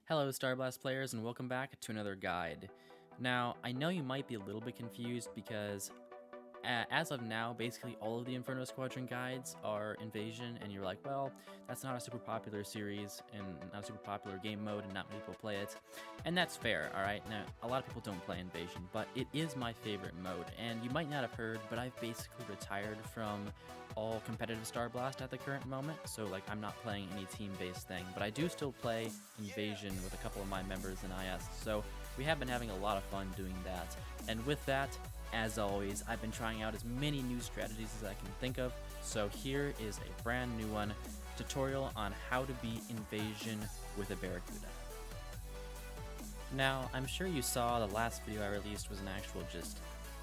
Hello Starblast players and welcome back to another guide. Now, I know you might be a little bit confused because as of now, basically all of the Inferno Squadron guides are Invasion, and you're like, well, that's not a super popular series and not a super popular game mode and not many people play it. And that's fair, alright? Now, a lot of people don't play Invasion, but it is my favorite mode, and you might not have heard, but I've basically retired from all competitive Star Blast at the current moment, so like I'm not playing any team-based thing, but I do still play Invasion with a couple of my members in IS, so we have been having a lot of fun doing that. And with that, as always, I've been trying out as many new strategies as I can think of, so here is a brand new one, tutorial on how to beat Invasion with a Barracuda. Now, I'm sure you saw the last video I released was an actual just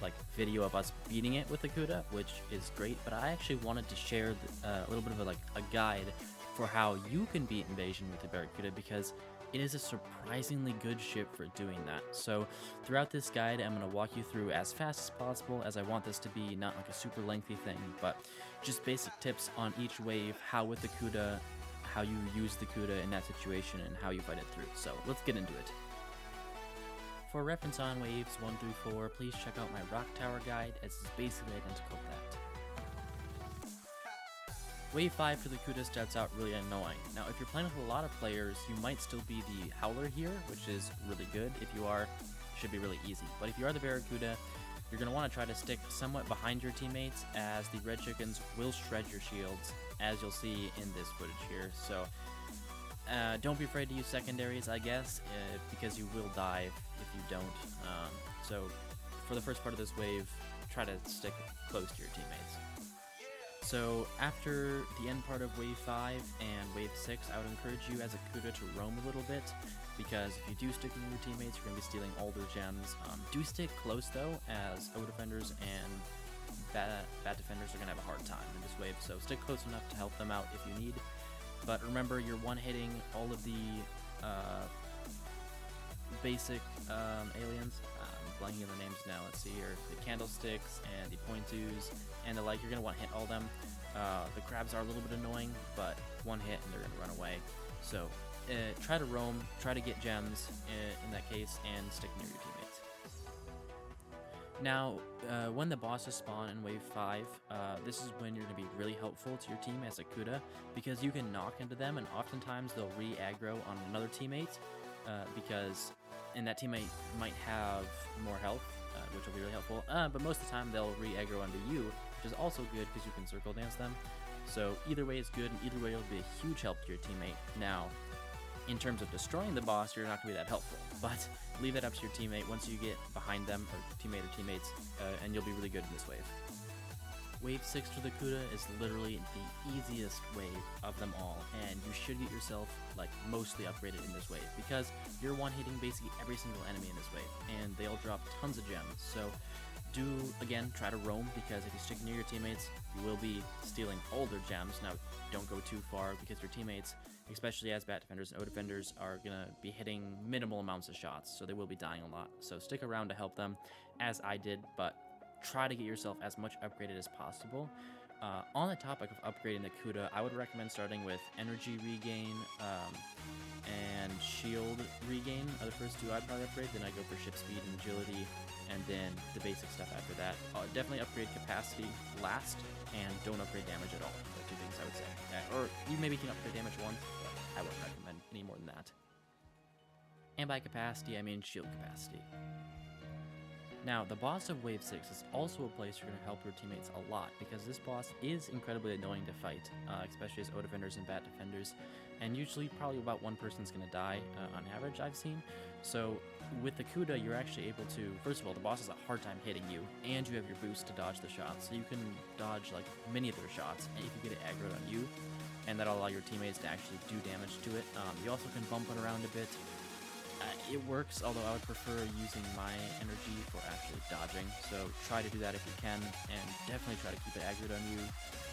like video of us beating it with the Cuda, which is great, but I actually wanted to share a little bit of a guide for how you can beat Invasion with the Barracuda, because it is a surprisingly good ship for doing that. So throughout this guide, I'm going to walk you through as fast as possible, as I want this to be not like a super lengthy thing, but just basic tips on each wave, how with the Cuda, how you use the Cuda in that situation, and how you fight it through. So let's get into it. For reference on waves 1 through 4, please check out my Rock Tower guide, as it's basically identical to that. Wave 5 for the Cuda starts out really annoying. Now, if you're playing with a lot of players, you might still be the Howler here, which is really good. If you are, it should be really easy. But if you are the Barracuda, you're going to want to try to stick somewhat behind your teammates, as the Red Chickens will shred your shields, as you'll see in this footage here. So don't be afraid to use secondaries, I guess, because you will die if you don't. So for the first part of this wave, try to stick close to your teammates. So after the end part of wave 5 and wave 6, I would encourage you as a Cuda to roam a little bit, because if you do stick with your teammates, you're going to be stealing all their gems. Do stick close though, as O defenders and bat defenders are going to have a hard time in this wave, so stick close enough to help them out if you need. But remember, you're one-hitting all of the basic aliens. I'm blanking on the names now. Let's see here. The candlesticks and the pointus and the like. You're going to want to hit all of them. The crabs are a little bit annoying, but one hit and they're going to run away. So try to roam, try to get gems in that case, and stick near your teammates. Now, when the bosses spawn in Wave 5, this is when you're going to be really helpful to your team as a Cuda, because you can knock into them, and oftentimes they'll re-aggro on another teammate, and that teammate might have more health, which will be really helpful, but most of the time they'll re-aggro onto you, which is also good because you can circle dance them. So either way is good, and either way will be a huge help to your teammate. Now, in terms of destroying the boss, you're not going to be that helpful, but leave that up to your teammate once you get behind them, or teammate or teammates, and you'll be really good in this wave. Wave 6 for the Cuda is literally the easiest wave of them all, and you should get yourself like mostly upgraded in this wave, because you're one-hitting basically every single enemy in this wave, and they all drop tons of gems. So do, again, try to roam, because if you stick near your teammates, you will be stealing all their gems. Now, don't go too far, because your teammates, especially as bat defenders and O defenders, are going to be hitting minimal amounts of shots, so they will be dying a lot. So stick around to help them, as I did, but try to get yourself as much upgraded as possible. On the topic of upgrading the Cuda, I would recommend starting with energy regain and shield regain are the first two I'd probably upgrade. Then I go for ship speed and agility, and then the basic stuff after that. Definitely upgrade capacity last, and don't upgrade damage at all. Those are two things I would say. Or you maybe can upgrade damage once, but I wouldn't recommend any more than that. And by capacity, I mean shield capacity. Now, the boss of Wave 6 is also a place you're going to help your teammates a lot, because this boss is incredibly annoying to fight, especially as O defenders and bat defenders, and usually probably about one person's going to die on average, I've seen. So with the Cuda, you're actually able to, first of all, the boss has a hard time hitting you, and you have your boost to dodge the shots, so you can dodge like many of their shots, and you can get it aggroed on you, and that'll allow your teammates to actually do damage to it. You also can bump it around a bit. It works, although I would prefer using my energy for actually dodging, so try to do that if you can, and definitely try to keep it aggroed on you,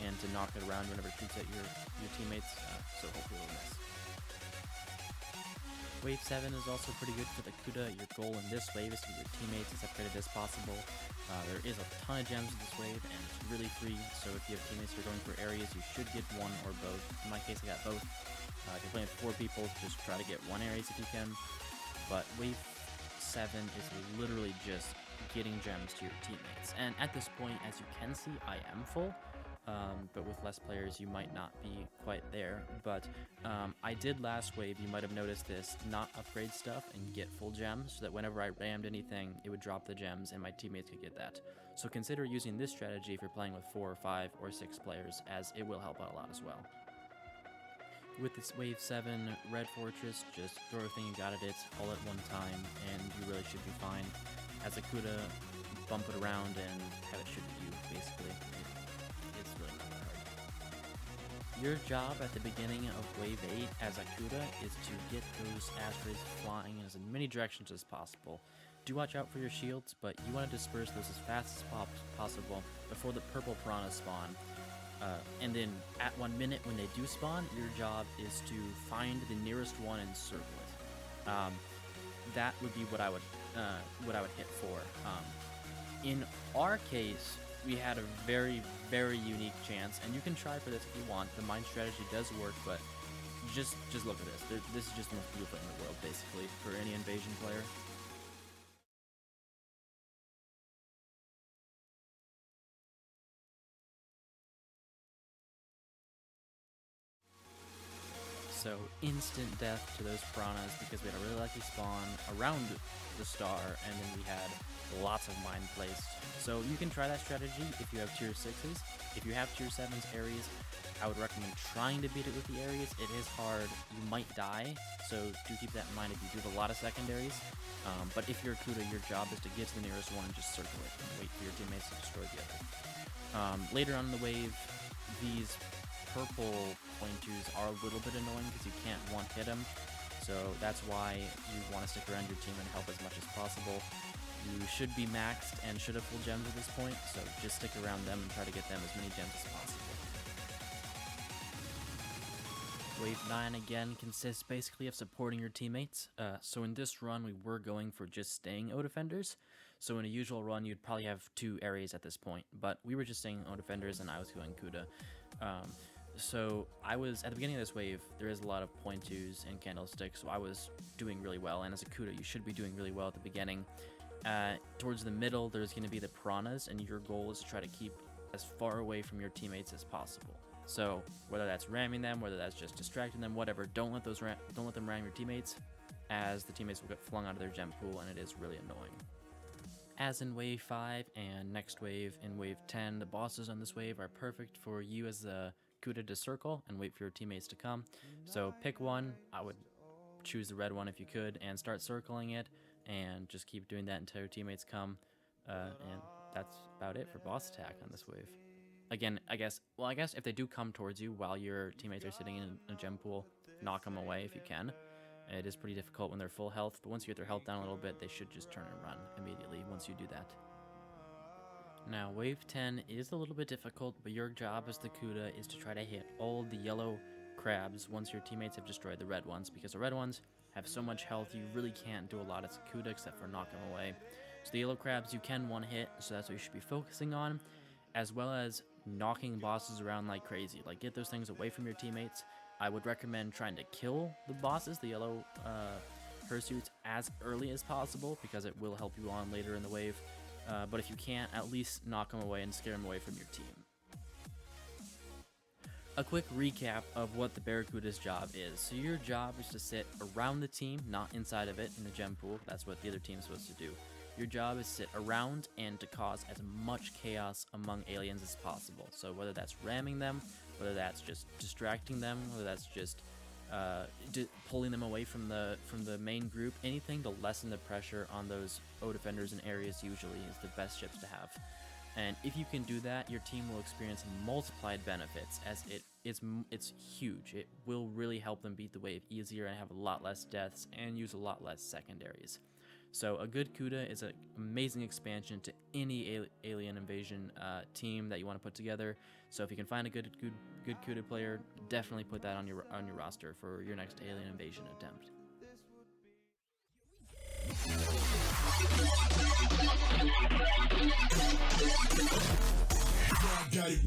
and to knock it around whenever it shoots at your teammates, so hopefully it'll miss. Wave 7 is also pretty good for the Cuda. Your goal in this wave is to get your teammates as upgraded as possible. There is a ton of gems in this wave, and it's really free, so if you have teammates who are going for areas, you should get one or both. In my case, I got both. If you're playing with 4 people, just try to get 1 Ares if you can. But wave 7 is literally just getting gems to your teammates. And at this point, as you can see, I am full. But with less players, you might not be quite there. But I did last wave, you might have noticed this, not upgrade stuff and get full gems, so that whenever I rammed anything, it would drop the gems and my teammates could get that. So consider using this strategy if you're playing with 4 or 5 or 6 players, as it will help out a lot as well. With this wave 7 red fortress, just throw everything you got at it all at one time, and you really should be fine. As a Cuda, bump it around and have it shoot at you, basically. It's really not that hard. Your job at the beginning of wave 8 as a Cuda is to get those asteroids flying in as many directions as possible. Do watch out for your shields, but you want to disperse those as fast as possible before the purple piranhas spawn. And then at 1 minute when they do spawn, your job is to find the nearest one and circle it. That would be what I would hit for. In our case, we had a very, very unique chance, and you can try for this if you want. The mine strategy does work, but just look at this. This is just the most beautiful thing in the world, basically, for any invasion player. So instant death to those piranhas because we had a really lucky spawn around the star, and then we had lots of mine placed. So you can try that strategy if you have tier 6s. If you have tier 7s Ares, I would recommend trying to beat it with the Ares. It is hard. You might die, so do keep that in mind if you do have a lot of secondaries. But if you're a Cuda, your job is to get to the nearest one and just circle it and wait for your teammates to destroy the other. Later on in the wave, these purple point-twos are a little bit annoying because you can't one-hit them, so that's why you want to stick around your team and help as much as possible. You should be maxed and should have full gems at this point, so just stick around them and try to get them as many gems as possible. Wave 9 again consists basically of supporting your teammates. So in this run we were going for just staying O defenders. So in a usual run you'd probably have 2 Ares at this point, but we were just staying O defenders and I was going Cuda. So I was, at the beginning of this wave, there is a lot of point twos and candlesticks, so I was doing really well, and as a Cuda, you should be doing really well at the beginning. Towards the middle, there's going to be the piranhas, and your goal is to try to keep as far away from your teammates as possible. So whether that's ramming them, whether that's just distracting them, whatever, don't let them ram your teammates, as the teammates will get flung out of their gem pool, and it is really annoying. As in wave 5 and next wave in wave 10, the bosses on this wave are perfect for you as the Cuda to circle and wait for your teammates to come. So pick one. I would choose the red one if you could and start circling it and just keep doing that until your teammates come. And that's about it for boss attack on this wave. Again, I guess if they do come towards you while your teammates are sitting in a gem pool, knock them away if you can. It is pretty difficult when they're full health, but once you get their health down a little bit, they should just turn and run immediately once you do that. Now, wave 10 is a little bit difficult, but your job as the Cuda is to try to hit all the yellow crabs once your teammates have destroyed the red ones, because the red ones have so much health you really can't do a lot as a Cuda except for knock them away. So the yellow crabs you can one hit, so that's what you should be focusing on, as well as knocking bosses around like crazy. Like, get those things away from your teammates. I would recommend trying to kill the bosses, the yellow hirsutes, as early as possible, because it will help you on later in the wave. But if you can't, at least knock them away and scare them away from your team. A quick recap of what the Barracuda's job is. So your job is to sit around the team, not inside of it in the gem pool. That's what the other team is supposed to do. Your job is to sit around and to cause as much chaos among aliens as possible. So whether that's ramming them, whether that's just distracting them, whether that's just pulling them away from the main group, anything to lessen the pressure on those O defenders and areas usually is the best ships to have. And if you can do that, your team will experience multiplied benefits, as it's huge. It will really help them beat the wave easier and have a lot less deaths and use a lot less secondaries. So a good Cuda is an amazing expansion to any alien invasion team that you want to put together. So if you can find a good Cuda player, definitely put that on your roster for your next alien invasion attempt. Got it.